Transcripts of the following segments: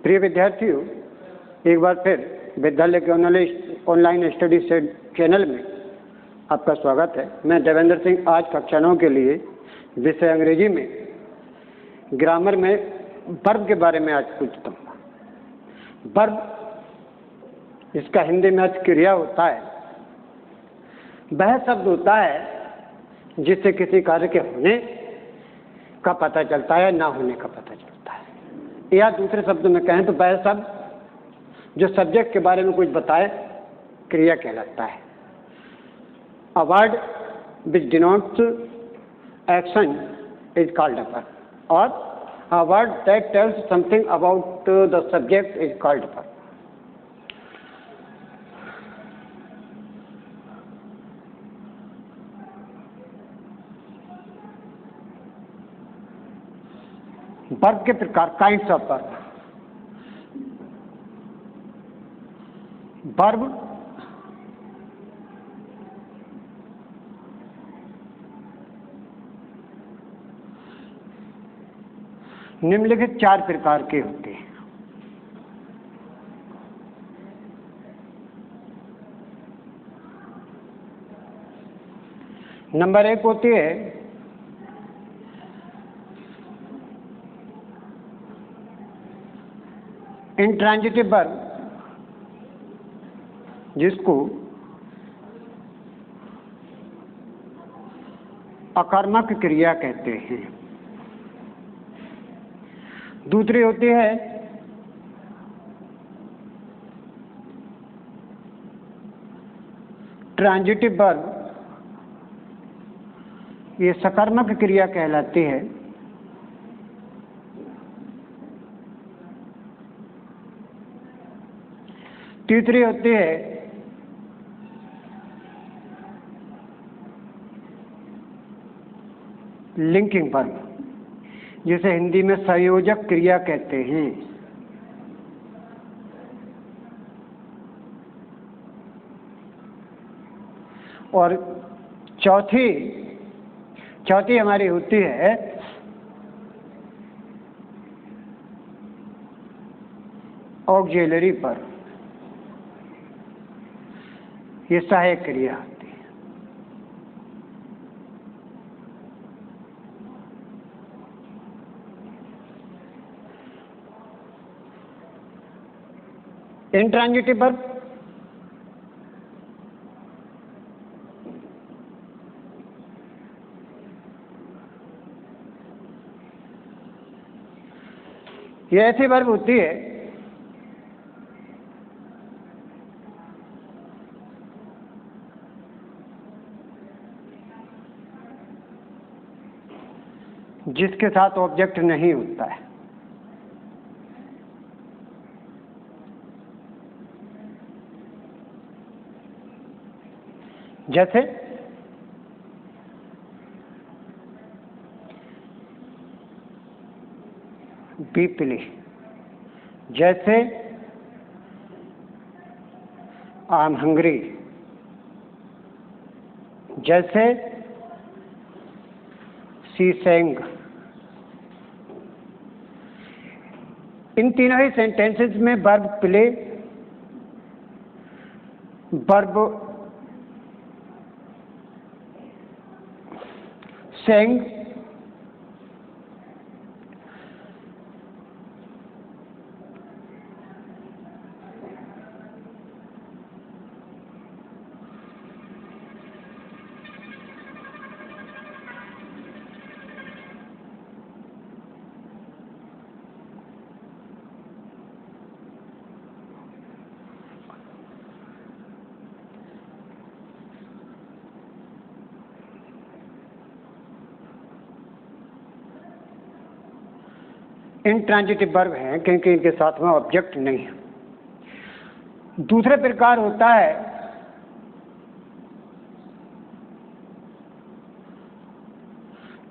प्रिय विद्यार्थियों, एक बार फिर विद्यालय के ऑनलाइन स्टडी चैनल में आपका स्वागत है। मैं देवेंद्र सिंह आज कक्षा 9 के लिए विषय अंग्रेजी में ग्रामर में वर्ब के बारे में आज पूछता हूँ। वर्ब इसका हिंदी में अर्थ क्रिया होता है। वह शब्द होता है जिससे किसी कार्य के होने का पता चलता है, ना होने का पता चलता है। या दूसरे शब्दों में कहें तो वह शब्द जो सब्जेक्ट के बारे में कुछ बताए, क्रिया कहलाता है। A word which denotes action is called a verb, or a word that tells something about the subject is called a verb. Verb के प्रकार, काइंड्स ऑफ वर्ब। वर्ब निम्नलिखित 4 प्रकार के होते हैं। नंबर 1 होती है इंट्रांजिटिव वर्ब, जिसको अकर्मक क्रिया कहते हैं। दूसरी होती है ट्रांजिटिव वर्ब, ये सकर्मक क्रिया कहलाती है। तीसरी होती है लिंकिंग वर्ब, जिसे हिंदी में संयोजक क्रिया कहते हैं। और चौथी हमारी होती है ऑक्सिलरी वर्ब, ये सहायक क्रिया होती है। इंट्रांजिटिव वर्ब ये ऐसी वर्ब होती है जिसके साथ ऑब्जेक्ट नहीं होता है। जैसे बी प्ले, जैसे आई एम हंग्री, जैसे शी सेंग। इन तीनों ही सेंटेंसेस में verb play, verb sang, intransitive verb हैं क्योंकि इनके साथ में ऑब्जेक्ट नहीं है। दूसरे प्रकार होता है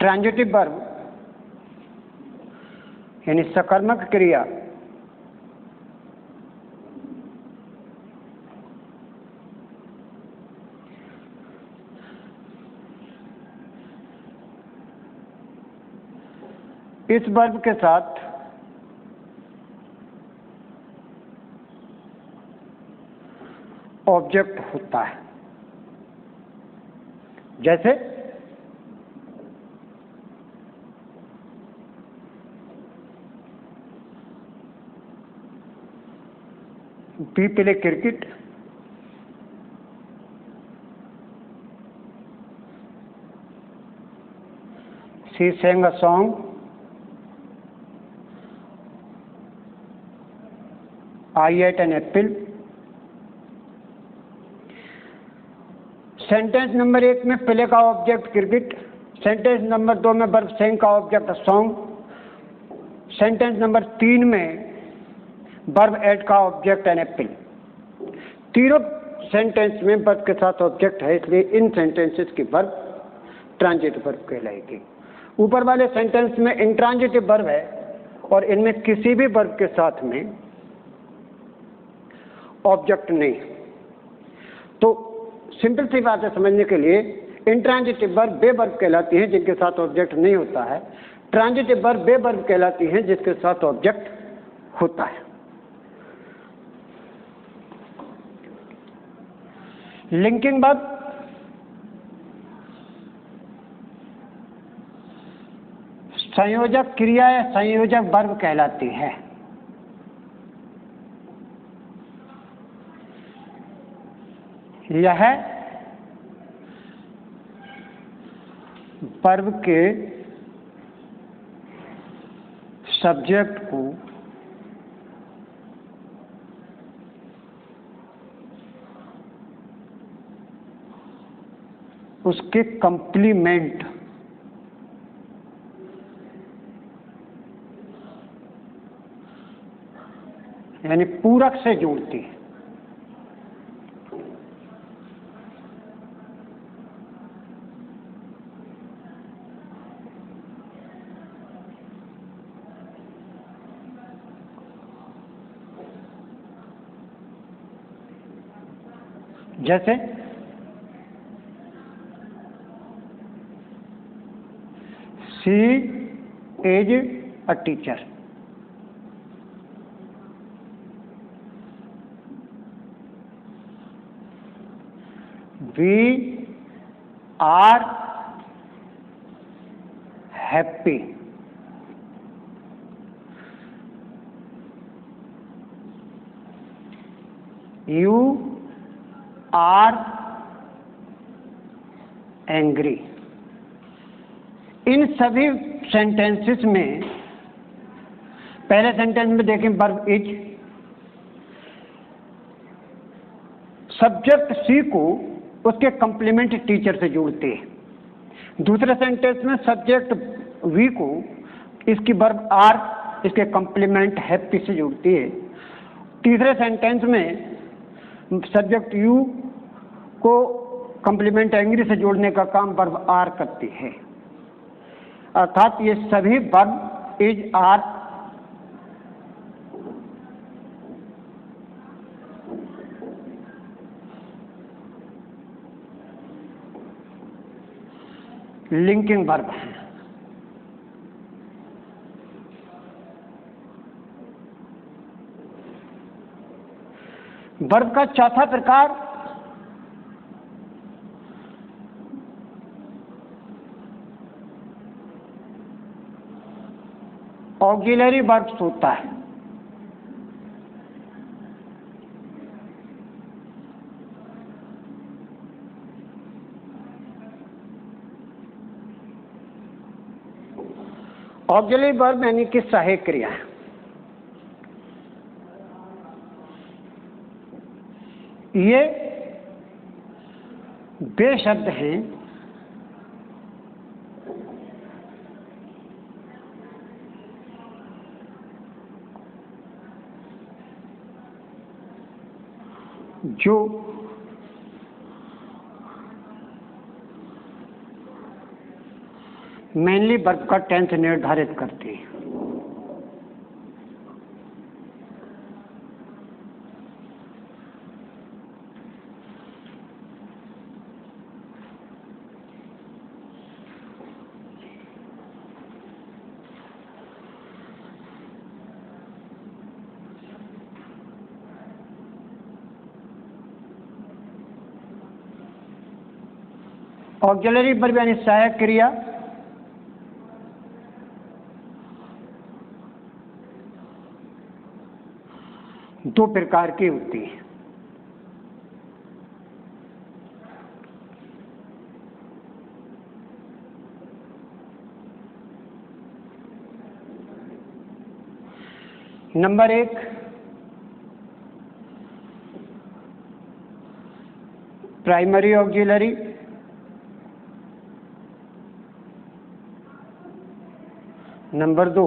ट्रांजिटिव वर्ब, यानी सकर्मक क्रिया। इस वर्ब के साथ ऑब्जेक्ट होता है। जैसे we play cricket, she sang a song, I ate an apple। Sentence number 1 में प्ले का ऑब्जेक्ट क्रिकेट, सेंटेंस नंबर 2 में वर्ब sang का ऑब्जेक्ट सॉन्ग, सेंटेंस नंबर 3 में वर्ब एट का ऑब्जेक्ट एन एप्पल। तीनों सेंटेंस में वर्ब के साथ ऑब्जेक्ट है, इसलिए इन सेंटेंसेस की वर्ब ट्रांजिटिव वर्ब कहलाएगी। ऊपर वाले सेंटेंस में इंट्रांजिटिव वर्ब है और इनमें किसी भी वर्ब के साथ में ऑब्जेक्ट नहीं। तो सिंपल सी बात है समझने के लिए, इंट्रांजिटिव वर्ब वे वर्ब कहलाती हैं जिनके साथ ऑब्जेक्ट नहीं होता है, ट्रांजिटिव वर्ब वे वर्ब कहलाती हैं जिसके साथ ऑब्जेक्ट होता है। लिंकिंग वर्ब संयोजक क्रिया या संयोजक वर्ब कहलाती है। यह वर्ब के सब्जेक्ट को उसके कंप्लीमेंट यानी पूरक से जोड़ती है। जैसे she is a teacher, we are happy, you are angry. इन सभी सेंटेंसेस में पहले सेंटेंस में देखें वर्ब इज, सब्जेक्ट सी को उसके कंप्लीमेंट टीचर से जोड़ते हैं। दूसरे सेंटेंस में सब्जेक्ट वी को इसकी वर्ब आर इसके कंप्लीमेंट हैप्पी से जोड़ती है। तीसरे सेंटेंस में सब्जेक्ट यू को कंप्लीमेंट एंग्री से जोड़ने का काम वर्ब आर करती है। अर्थात ये सभी verb is are linking verb है। वर्ब का चौथा प्रकार ऑक्सिलरी वर्ब्स होता है। ऑक्सिलरी वर्ब यानी कि सहायक क्रिया है। ये वे शब्द हैं जो मेनली वर्ब का टेंस निर्धारित करते हैं। ऑक्सिलरी वर्ब यानी सहायक क्रिया, दो प्रकार की होती है। Number 1, primary auxiliary. Number 2,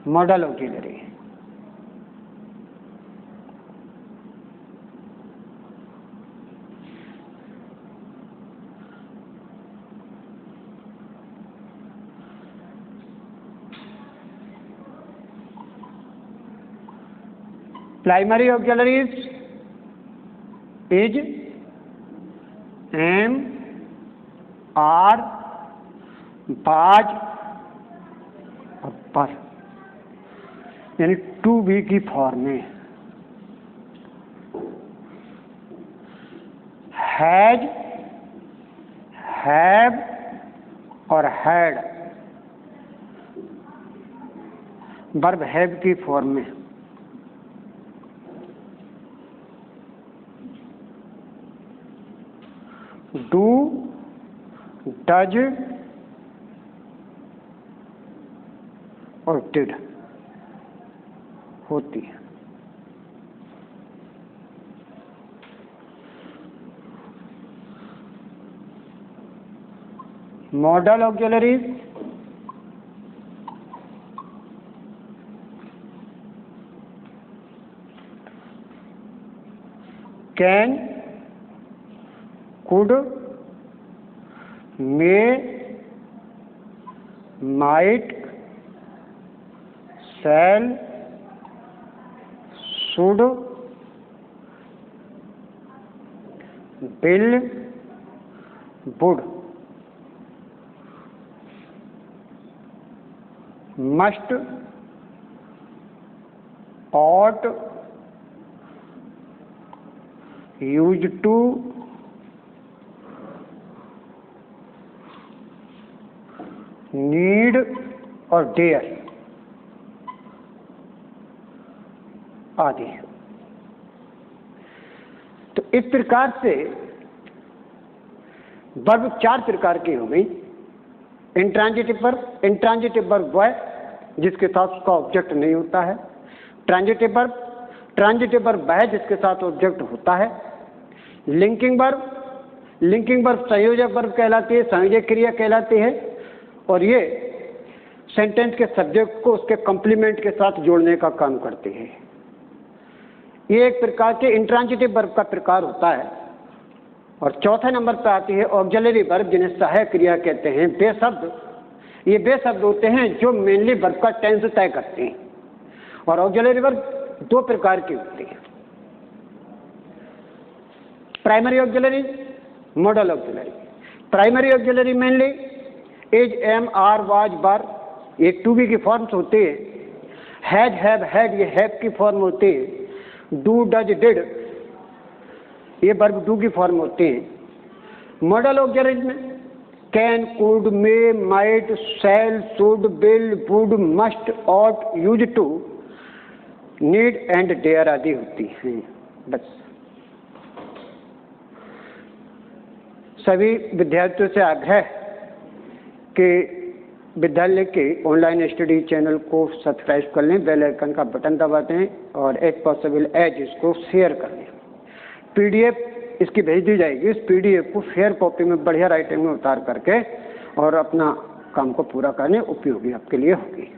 modal auxiliary. Primary auxiliaries is am, are, was और पर, यानी टू बी की फॉर्म में। हैज, हैव और हैड वर्ब हैव की फॉर्म में। डू, डज और डिड होती है। Modal auxiliaries can, could, may, might, shall, should, will, would, must, ought, used to, need और डेयर आदि। तो इस प्रकार से वर्ब 4 प्रकार की हो गई। इंट्रांजिटिव वर्ब, इंट्रांजिटिव वर्ब वह जिसके साथ उसका ऑब्जेक्ट नहीं होता है। ट्रांजिटिव वर्ब, ट्रांजिटिव वर्ब वह जिसके साथ ऑब्जेक्ट होता है। लिंकिंग वर्ब, लिंकिंग वर्ब संयोजक वर्ब कहलाती है, संयोजक क्रिया कहलाती है, और ये सेंटेंस के सब्जेक्ट को उसके कॉम्प्लीमेंट के साथ जोड़ने का काम करती है। ये एक प्रकार के इंट्रांजिटिव वर्ब का प्रकार होता है। और चौथे नंबर पर आती है ऑक्सिलरी वर्ब, जिन्हें सहायक क्रिया कहते हैं। वे शब्द, ये वे शब्द होते हैं जो मेनली वर्ब का टेंस तय करते हैं। और ऑक्सिलरी वर्ब 2 प्रकार की होती है, primary auxiliary, modal auxiliary. Primary auxiliary mainly is, am, are, was, were, ये टू बी की फॉर्म्स होती है। हैज, हैव, हैड ये हैव की फॉर्म होती है। डू, डज, डिड ये वर्ब डू की फॉर्म होती है। मॉडल ऑक्सिलरीज में can, could, may, might, shall, should, will, would, must, ought, use to, need and dare आदि होती हैं। बस सभी विद्यार्थियों से आग्रह कि विद्यालय के ऑनलाइन स्टडी चैनल को सब्सक्राइब कर लें, बेल आइकन का बटन दबा दें और एज पॉसिबल एज इसको शेयर कर लें। पीडीएफ इसकी भेज दी जाएगी। इस पीडीएफ को फेयर कॉपी में बढ़िया राइटिंग में उतार करके और अपना काम को पूरा करने उपयोगी आपके लिए होगी।